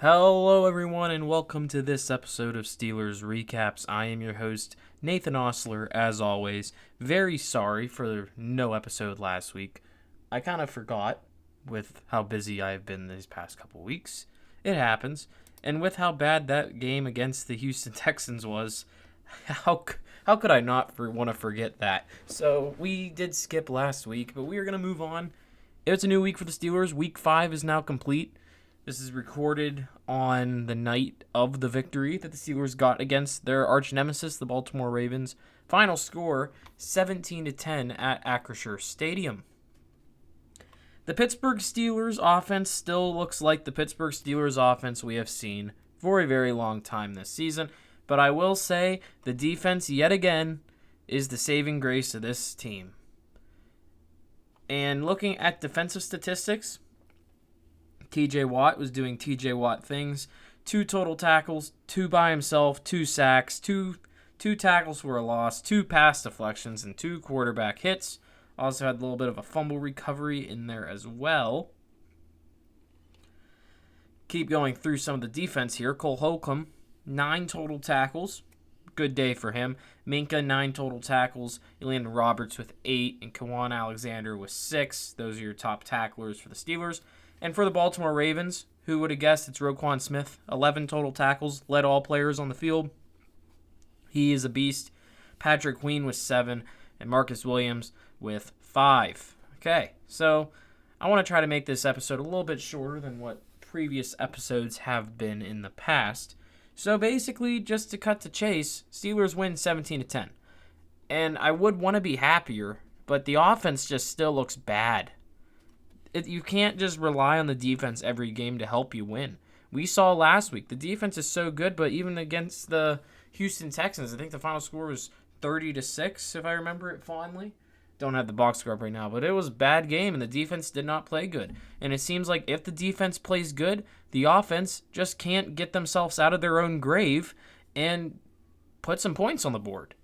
Hello, everyone, and welcome to this episode of Steelers Recaps. I am your host, Nathan Osler, as always. Very sorry for no episode last week. I kind of forgot with how busy I've been these past couple weeks. It happens. And with how bad that game against the Houston Texans was, how could I not want to forget that? So we did skip last week, but we are going to move on. It's a new week for the Steelers. Week 5 is now complete. This is recorded on the night of the victory that the Steelers got against their arch nemesis, the Baltimore Ravens. Final score, 17-10 at Acrisure Stadium. The Pittsburgh Steelers offense still looks like the Pittsburgh Steelers offense we have seen for a very long time this season, but I will say the defense yet again is the saving grace of this team. And looking at defensive statistics, TJ Watt was doing TJ Watt things. 2 total tackles, 2 by himself, 2 sacks, 2 tackles for a loss, 2 pass deflections, and 2 quarterback hits. Also had a little bit of a fumble recovery in there as well. Keep going through some of the defense here. Cole Holcomb, 9 total tackles. Good day for him. Minka, 9 total tackles. Elandon Roberts with 8, and Kawan Alexander with 6. Those are your top tacklers for the Steelers. And for the Baltimore Ravens, who would have guessed it's Roquan Smith, 11 total tackles, led all players on the field. He is a beast. Patrick Queen with 7, and Marcus Williams with 5. Okay, so I want to try to make this episode a little bit shorter than what previous episodes have been in the past. So basically, just to cut to chase, Steelers win 17-10. And I would want to be happier, but the offense just still looks bad. You can't just rely on the defense every game to help you win. We saw last week, the defense is so good, but even against the Houston Texans, I think the final score was 30-6, if I remember it fondly. Don't have the box score up right now, but it was a bad game, and the defense did not play good. And it seems like if the defense plays good, the offense just can't get themselves out of their own grave and put some points on the board.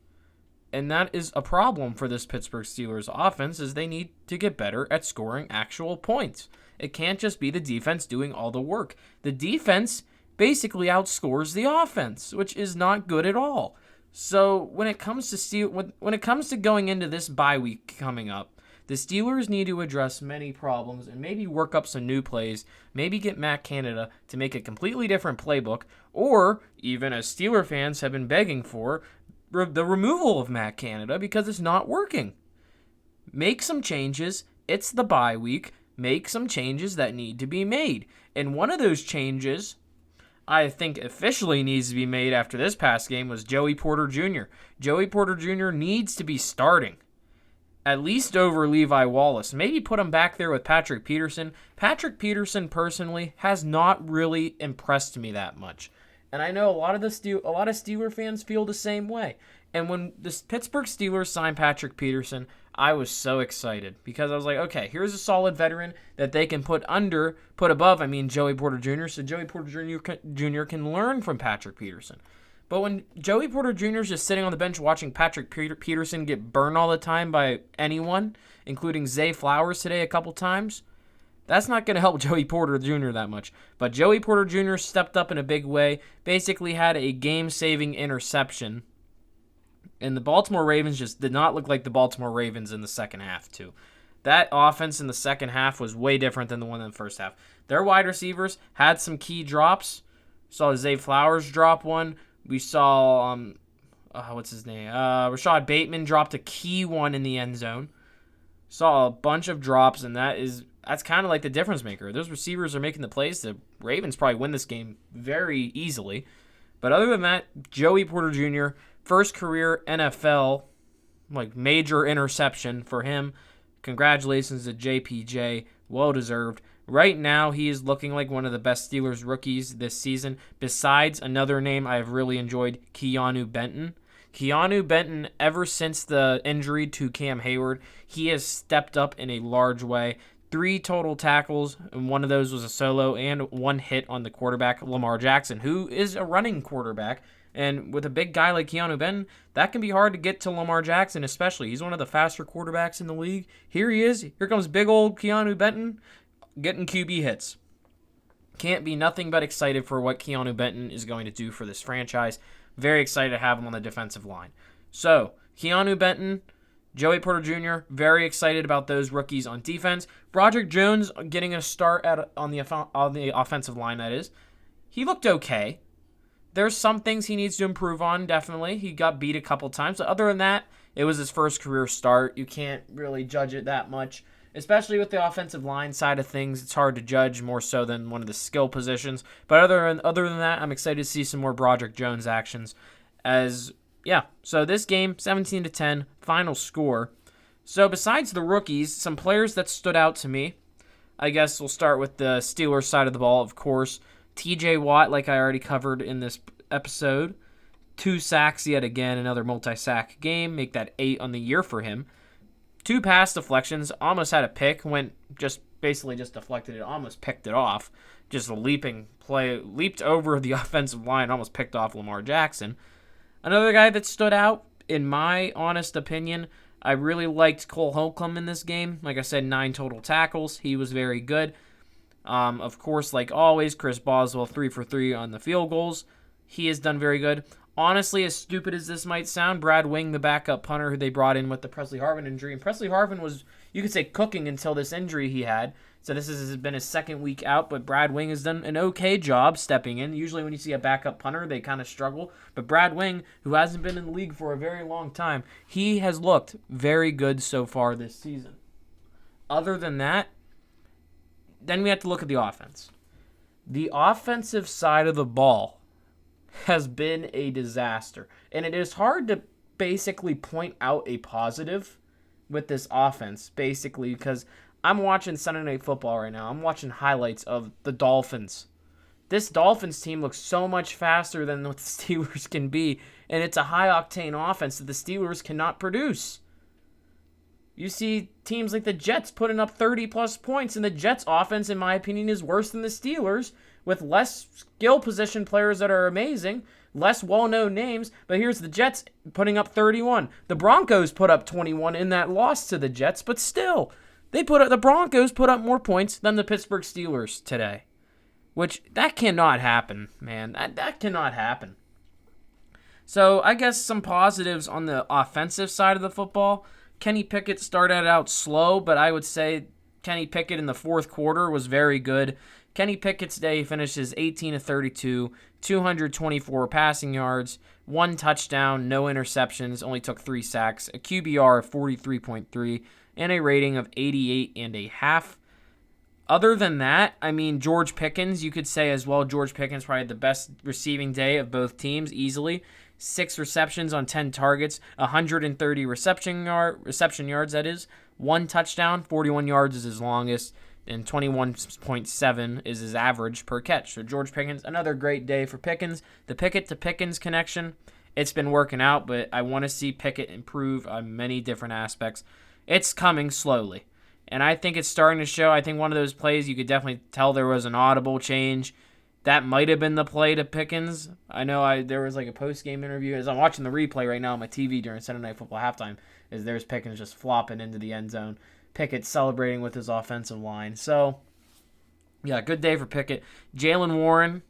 And that is a problem for this Pittsburgh Steelers offense, is they need to get better at scoring actual points. It can't just be the defense doing all the work. The defense basically outscores the offense, which is not good at all. So when it comes to going into this bye week coming up, the Steelers need to address many problems and maybe work up some new plays, maybe get Matt Canada to make a completely different playbook, or even as Steeler fans have been begging for, the removal of Matt Canada because it's not working. Make some changes. It's the bye week. Make some changes that need to be made. And one of those changes I think officially needs to be made after this past game was Joey Porter Jr. Joey Porter Jr. needs to be starting, at least over Levi Wallace. Maybe put him back there with Patrick Peterson. Patrick Peterson, personally, has not really impressed me that much. And I know a lot of Steeler fans feel the same way. And when the Pittsburgh Steelers signed Patrick Peterson, I was so excited because I was like, okay, here's a solid veteran that they can put above Joey Porter Jr., so Joey Porter Jr. can learn from Patrick Peterson. But when Joey Porter Jr. is just sitting on the bench watching Patrick Peterson get burned all the time by anyone, including Zay Flowers today a couple times, that's not going to help Joey Porter Jr. that much. But Joey Porter Jr. stepped up in a big way, basically had a game-saving interception. And the Baltimore Ravens just did not look like the Baltimore Ravens in the second half, too. That offense in the second half was way different than the one in the first half. Their wide receivers had some key drops. Saw Zay Flowers drop one. We saw, Rashad Bateman dropped a key one in the end zone. Saw a bunch of drops, and that's kind of like the difference maker. Those receivers are making the plays. The Ravens probably win this game very easily. But other than that, Joey Porter Jr., first career NFL, major interception for him. Congratulations to JPJ. Well-deserved. Right now, he is looking like one of the best Steelers rookies this season, besides another name I've really enjoyed, Keanu Benton. Keanu Benton, ever since the injury to Cam Hayward, he has stepped up in a large way. 3 total tackles, and one of those was a solo, and 1 hit on the quarterback, Lamar Jackson, who is a running quarterback. And with a big guy like Keanu Benton, that can be hard to get to Lamar Jackson, especially. He's one of the faster quarterbacks in the league. Here he is. Here comes big old Keanu Benton getting QB hits. Can't be nothing but excited for what Keanu Benton is going to do for this franchise. Very excited to have him on the defensive line. So, Keanu Benton, Joey Porter Jr., very excited about those rookies on defense. Broderick Jones getting a start on the offensive line, that is. He looked okay. There's some things he needs to improve on, definitely. He got beat a couple times. But other than that, it was his first career start. You can't really judge it that much. Especially with the offensive line side of things, it's hard to judge more so than one of the skill positions. But other than that, I'm excited to see some more Broderick Jones actions. So this game, 17-10, final score. So besides the rookies, some players that stood out to me, I guess we'll start with the Steelers side of the ball, of course. TJ Watt, like I already covered in this episode, 2 sacks yet again, another multi-sack game, make that 8 on the year for him. 2 pass deflections, almost had a pick, basically deflected it, almost picked it off. Just a leaping play, leaped over the offensive line, almost picked off Lamar Jackson. Another guy that stood out, in my honest opinion, I really liked Cole Holcomb in this game. Like I said, 9 total tackles. He was very good. Of course, like always, Chris Boswell, 3 for 3 on the field goals. He has done very good. Honestly, as stupid as this might sound, Brad Wing, the backup punter who they brought in with the Presley Harvin injury, and Presley Harvin was, you could say, cooking until this injury he had. So this has been his second week out, but Brad Wing has done an okay job stepping in. Usually when you see a backup punter, they kind of struggle. But Brad Wing, who hasn't been in the league for a very long time, he has looked very good so far this season. Other than that, then we have to look at the offense. The offensive side of the ball has been a disaster. And it is hard to basically point out a positive with this offense, basically, because I'm watching Sunday Night Football right now. I'm watching highlights of the Dolphins. This Dolphins team looks so much faster than what the Steelers can be, and it's a high-octane offense that the Steelers cannot produce. You see teams like the Jets putting up 30-plus points, and the Jets' offense, in my opinion, is worse than the Steelers, with less skill position players that are amazing, less well-known names, but here's the Jets putting up 31. The Broncos put up 21 in that loss to the Jets, but still, the Broncos put up more points than the Pittsburgh Steelers today, which that cannot happen, man. That cannot happen. So I guess some positives on the offensive side of the football. Kenny Pickett started out slow, but I would say Kenny Pickett in the fourth quarter was very good. Kenny Pickett's day finishes 18-32, 224 passing yards, 1 touchdown, no interceptions, only took 3 sacks, a QBR of 43.3, and a rating of 88.5. Other than that, I mean, George Pickens, you could say as well, George Pickens probably had the best receiving day of both teams easily. 6 receptions on 10 targets, 130 reception yards, that is. 1 touchdown, 41 yards is his longest, and 21.7 is his average per catch. So George Pickens, another great day for Pickens. The Pickett to Pickens connection, it's been working out, but I want to see Pickett improve on many different aspects. It's coming slowly, and I think it's starting to show. I think one of those plays, you could definitely tell there was an audible change. That might have been the play to Pickens. I know there was like a post-game interview. As I'm watching the replay right now on my TV during Sunday Night Football halftime, is there's Pickens just flopping into the end zone. Pickett celebrating with his offensive line. So, yeah, good day for Pickett. Jaylen Warren,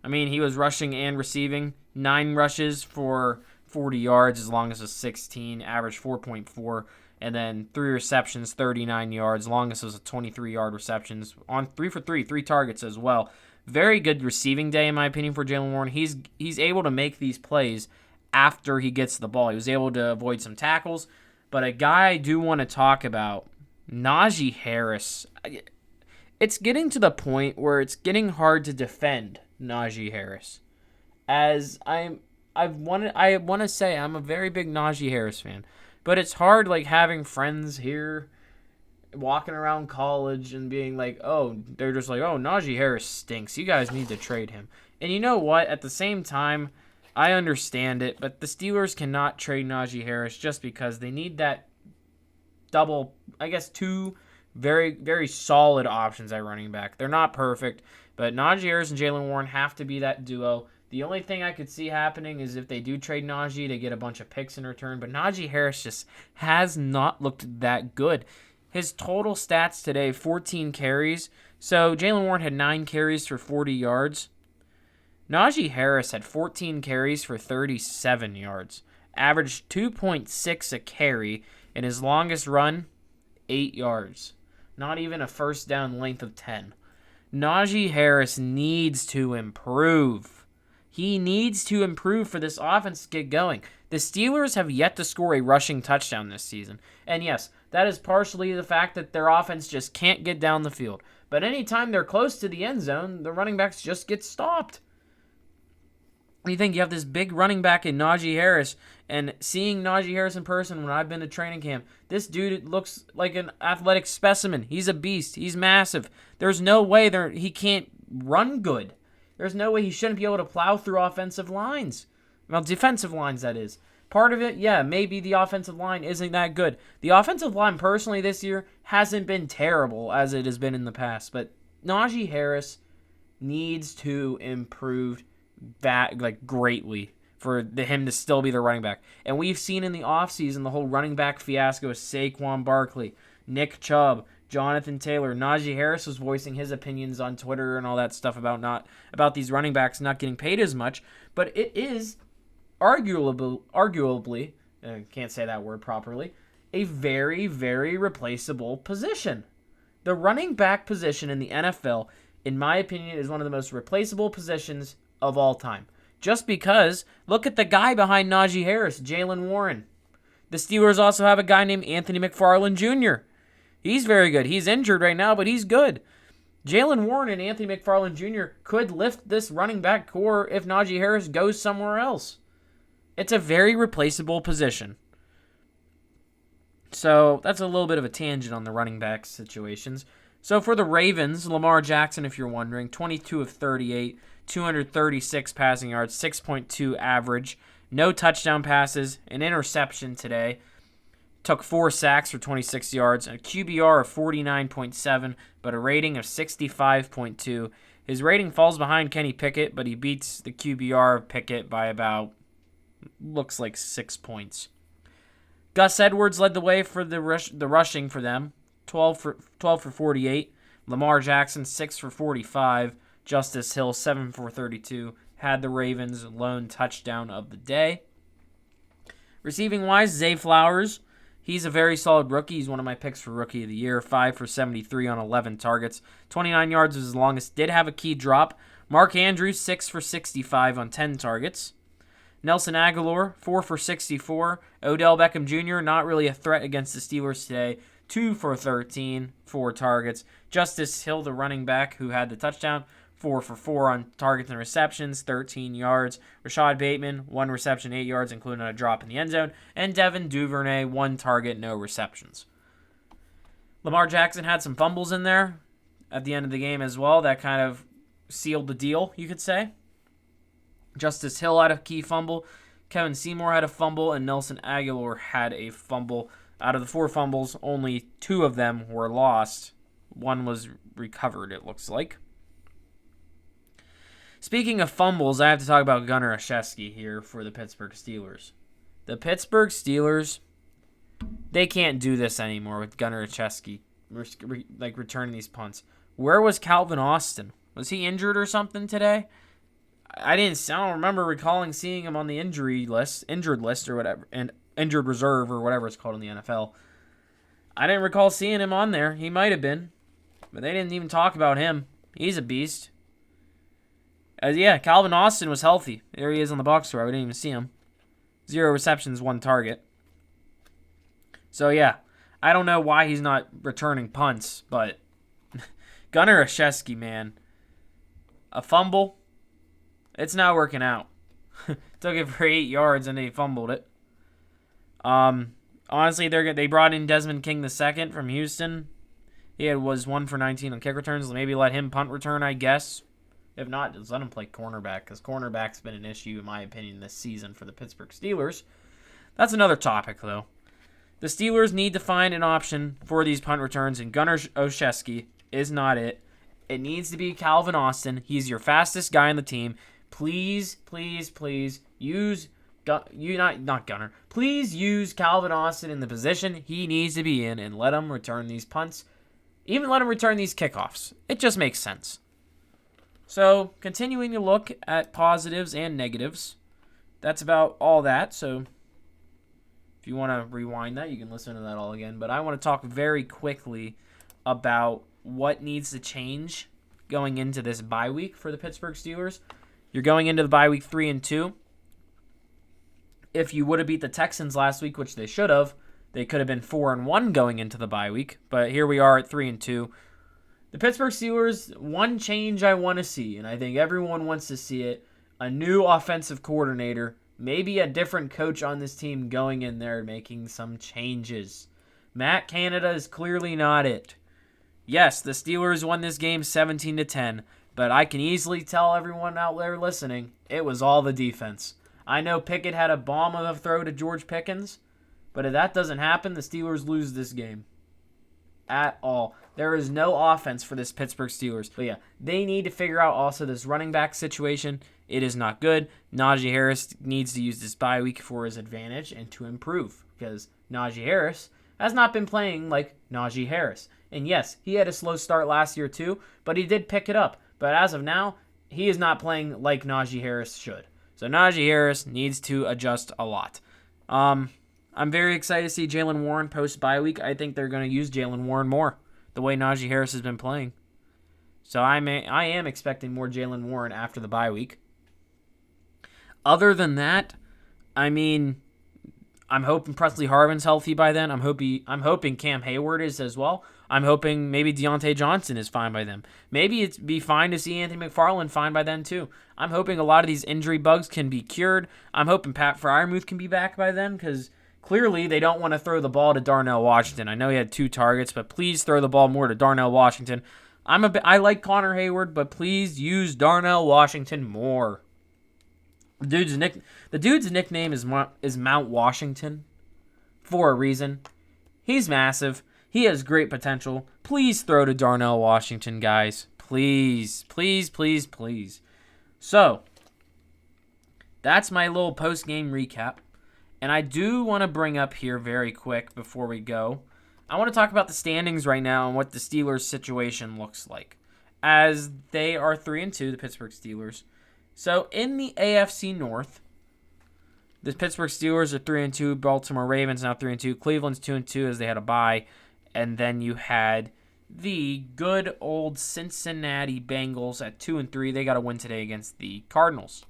I mean, he was rushing and receiving. 9 rushes for 40 yards as long as a 16, average 4.4. And then 3 receptions, 39 yards. Longest was a 23-yard receptions. On 3 for 3, 3 targets as well. Very good receiving day, in my opinion, for Jaylen Warren. He's able to make these plays after he gets the ball. He was able to avoid some tackles. But a guy I do want to talk about, Najee Harris. It's getting to the point where it's getting hard to defend Najee Harris. As I want to say I'm a very big Najee Harris fan. But it's hard, like, having friends here walking around college and being like, oh, they're just like, oh, Najee Harris stinks. You guys need to trade him. And you know what? At the same time, I understand it, but the Steelers cannot trade Najee Harris just because they need that double, I guess, 2 very, very solid options at running back. They're not perfect, but Najee Harris and Jaylen Warren have to be that duo. The only thing I could see happening is if they do trade Najee to get a bunch of picks in return, but Najee Harris just has not looked that good. His total stats today, 14 carries, So Jaylen Warren had 9 carries for 40 yards. Najee Harris had 14 carries for 37 yards. Averaged 2.6 a carry, and his longest run, 8 yards. Not even a first down length of 10. Najee Harris needs to improve. He needs to improve for this offense to get going. The Steelers have yet to score a rushing touchdown this season. And yes, that is partially the fact that their offense just can't get down the field. But anytime they're close to the end zone, the running backs just get stopped. You think you have this big running back in Najee Harris, and seeing Najee Harris in person when I've been to training camp, this dude looks like an athletic specimen. He's a beast. He's massive. There's no way he can't run good. There's no way he shouldn't be able to plow through offensive lines. Well, defensive lines, that is. Part of it, yeah, maybe the offensive line isn't that good. The offensive line, personally, this year hasn't been terrible as it has been in the past. But Najee Harris needs to improve that greatly for him to still be the running back. And we've seen in the offseason the whole running back fiasco with Saquon Barkley, Nick Chubb, Jonathan Taylor. Najee Harris was voicing his opinions on Twitter and all that stuff about these running backs not getting paid as much. But it is arguably, can't say that word properly, a very, very replaceable position. The running back position in the NFL, in my opinion, is one of the most replaceable positions of all time. Just because, look at the guy behind Najee Harris, Jaylen Warren. The Steelers also have a guy named Anthony McFarland Jr. He's very good. He's injured right now, but he's good. Jaylen Warren and Anthony McFarland Jr. could lift this running back core if Najee Harris goes somewhere else. It's a very replaceable position. So that's a little bit of a tangent on the running back situations. So for the Ravens, Lamar Jackson, if you're wondering, 22 of 38, 236 passing yards, 6.2 average, no touchdown passes, an interception today. Took 4 sacks for 26 yards, a QBR of 49.7, but a rating of 65.2. His rating falls behind Kenny Pickett, but he beats the QBR of Pickett by about, looks like 6 points. Gus Edwards led the way for the rushing for them, 12 for 48. Lamar Jackson, 6 for 45. Justice Hill, 7 for 32. Had the Ravens' lone touchdown of the day. Receiving-wise, Zay Flowers, he's a very solid rookie. He's one of my picks for Rookie of the Year. 5 for 73 on 11 targets. 29 yards was his longest. Did have a key drop. Mark Andrews, 6 for 65 on 10 targets. Nelson Aguilar, 4 for 64. Odell Beckham Jr., not really a threat against the Steelers today. 2 for 13, 4 targets. Justice Hill, the running back who had the touchdown, 4 for 4 on targets and receptions, 13 yards. Rashad Bateman, 1 reception, 8 yards, including a drop in the end zone. And Devin Duvernay, 1 target, no receptions. Lamar Jackson had some fumbles in there at the end of the game as well. That kind of sealed the deal, you could say. Justice Hill had a key fumble. Kevin Seymour had a fumble, and Nelson Aguilar had a fumble. Out of the 4 fumbles, only 2 of them were lost. 1 was recovered, it looks like. Speaking of fumbles, I have to talk about Gunnar Olszewski here for the Pittsburgh Steelers. The Pittsburgh Steelers, they can't do this anymore with Gunnar Olszewski, returning these punts. Where was Calvin Austin? Was he injured or something today? I don't remember recalling seeing him on the injured list or whatever, and injured reserve or whatever it's called in the NFL. I didn't recall seeing him on there. He might have been, but they didn't even talk about him. He's a beast. Calvin Austin was healthy. There he is on the box score. I didn't even see him. 0 receptions, 1 target. So yeah, I don't know why he's not returning punts, but Gunnar Olszewski, man, a fumble. It's not working out. Took it for 8 yards and they fumbled it. Honestly, they brought in Desmond King II from Houston. He was 1 for 19 on kick returns. Maybe let him punt return, I guess. If not, just let him play cornerback, because cornerback's been an issue, in my opinion, this season for the Pittsburgh Steelers. That's another topic, though. The Steelers need to find an option for these punt returns, and Gunnar Olszewski is not it. It needs to be Calvin Austin. He's your fastest guy on the team. Please, please, please use not Gunnar. Please use Calvin Austin in the position he needs to be in and let him return these punts. Even let them return these kickoffs. It just makes sense. So, continuing to look at positives and negatives, that's about all that. So, if you want to rewind that, you can listen to that all again. But I want to talk very quickly about what needs to change going into this bye week for the Pittsburgh Steelers. You're going into the bye week 3-2. If you would have beat the Texans last week, which they should have, they could have been 4-1 going into the bye week. But here we are at 3-2. The Pittsburgh Steelers, one change I want to see, and I think everyone wants to see it, a new offensive coordinator, maybe a different coach on this team going in there making some changes. Matt Canada is clearly not it. Yes, the Steelers won this game 17-10, but I can easily tell everyone out there listening, it was all the defense. I know Pickett had a bomb of a throw to George Pickens, but if that doesn't happen, the Steelers lose this game. At all. There is no offense for this Pittsburgh Steelers. But yeah, they need to figure out also this running back situation. It is not good. Najee Harris needs to use this bye week for his advantage and to improve, because Najee Harris has not been playing like Najee Harris. And yes, he had a slow start last year too, but he did pick it up. But as of now, he is not playing like Najee Harris should. So Najee Harris needs to adjust a lot. I'm very excited to see Jaylen Warren post-bye week. I think they're going to use Jaylen Warren more, the way Najee Harris has been playing. So I am expecting more Jaylen Warren after the bye week. Other than that, I mean, I'm hoping Presley Harvin's healthy by then. I'm hoping Cam Hayward is as well. I'm hoping maybe Deontay Johnson is fine by then. Maybe it'd be fine to see Anthony McFarland fine by then too. I'm hoping a lot of these injury bugs can be cured. I'm hoping Pat Freiermuth can be back by then, because clearly they don't want to throw the ball to Darnell Washington. I know he had 2 targets, but please throw the ball more to Darnell Washington. I like Connor Hayward, but please use Darnell Washington more. The dude's nickname is Mount Washington for a reason. He's massive. He has great potential. Please throw to Darnell Washington, guys. Please, please, please, please. So, that's my little post-game recap. And I do want to bring up here very quick before we go, I want to talk about the standings right now and what the Steelers' situation looks like, as they are 3-2, the Pittsburgh Steelers. So in the AFC North, the Pittsburgh Steelers are 3-2, Baltimore Ravens now 3-2, Cleveland's 2-2 as they had a bye, and then you had the good old Cincinnati Bengals at 2-3. They got a win today against the Cardinals.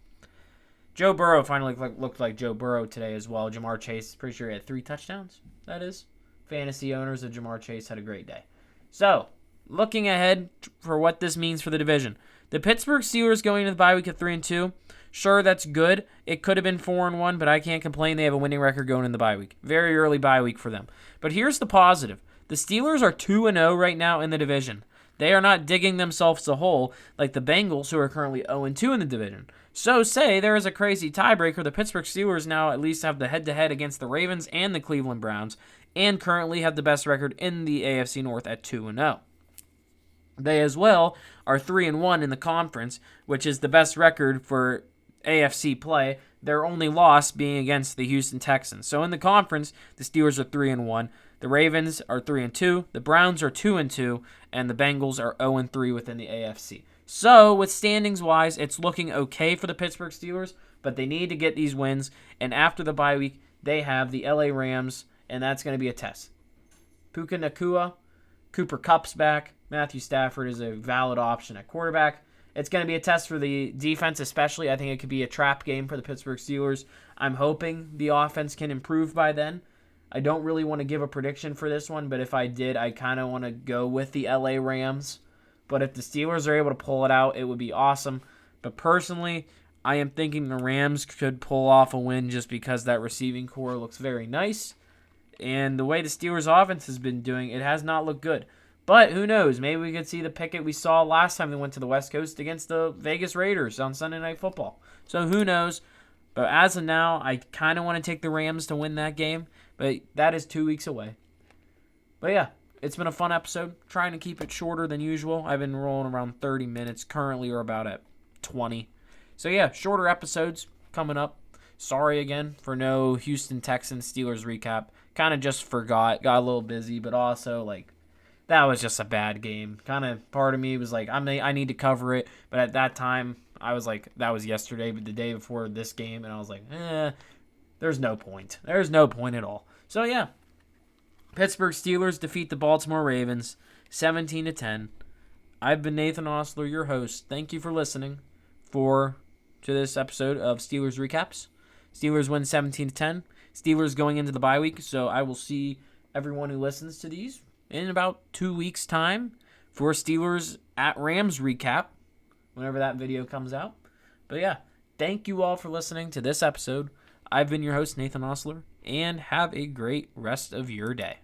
Joe Burrow finally looked like Joe Burrow today as well. Jamar Chase, pretty sure he had 3 touchdowns, that is. Fantasy owners of Jamar Chase had a great day. So, looking ahead for what this means for the division. The Pittsburgh Steelers going into the bye week at 3-2. Sure, that's good. It could have been 4-1, but I can't complain. They have a winning record going in the bye week. Very early bye week for them. But here's the positive. The Steelers are 2-0 right now in the division. They are not digging themselves a hole like the Bengals, who are currently 0-2 in the division. So say there is a crazy tiebreaker, the Pittsburgh Steelers now at least have the head-to-head against the Ravens and the Cleveland Browns, and currently have the best record in the AFC North at 2-0. They as well are 3-1 in the conference, which is the best record for AFC play, their only loss being against the Houston Texans. So in the conference, the Steelers are 3-1, the Ravens are 3-2, the Browns are 2-2, and the Bengals are 0-3 within the AFC. So, with standings-wise, it's looking okay for the Pittsburgh Steelers, but they need to get these wins, and after the bye week, they have the LA Rams, and that's going to be a test. Puka Nacua, Cooper Kupp's back, Matthew Stafford is a valid option at quarterback. It's going to be a test for the defense especially. I think it could be a trap game for the Pittsburgh Steelers. I'm hoping the offense can improve by then. I don't really want to give a prediction for this one, but if I did, I kind of want to go with the LA Rams. But if the Steelers are able to pull it out, it would be awesome. But personally, I am thinking the Rams could pull off a win just because that receiving core looks very nice. And the way the Steelers' offense has been doing, it has not looked good. But who knows? Maybe we could see the Pickett we saw last time they went to the West Coast against the Vegas Raiders on Sunday Night Football. So who knows? But as of now, I kind of want to take the Rams to win that game. But that is 2 weeks away. But yeah. It's been a fun episode, trying to keep it shorter than usual. I've been rolling around 30 minutes. Currently, we're about at 20. So, yeah, shorter episodes coming up. Sorry again for no Houston Texans Steelers recap. Kind of just forgot. Got a little busy, but also, that was just a bad game. Kind of part of me was like, I need to cover it. But at that time, I was like, that was yesterday, but the day before this game. And I was like, there's no point. There's no point at all. So, yeah. Pittsburgh Steelers defeat the Baltimore Ravens 17-10. I've been Nathan Osler, your host. Thank you for listening to this episode of Steelers Recaps. Steelers win 17-10. Steelers going into the bye week, so I will see everyone who listens to these in about 2 weeks' time for Steelers at Rams recap, whenever that video comes out. But yeah, thank you all for listening to this episode. I've been your host, Nathan Osler, and have a great rest of your day.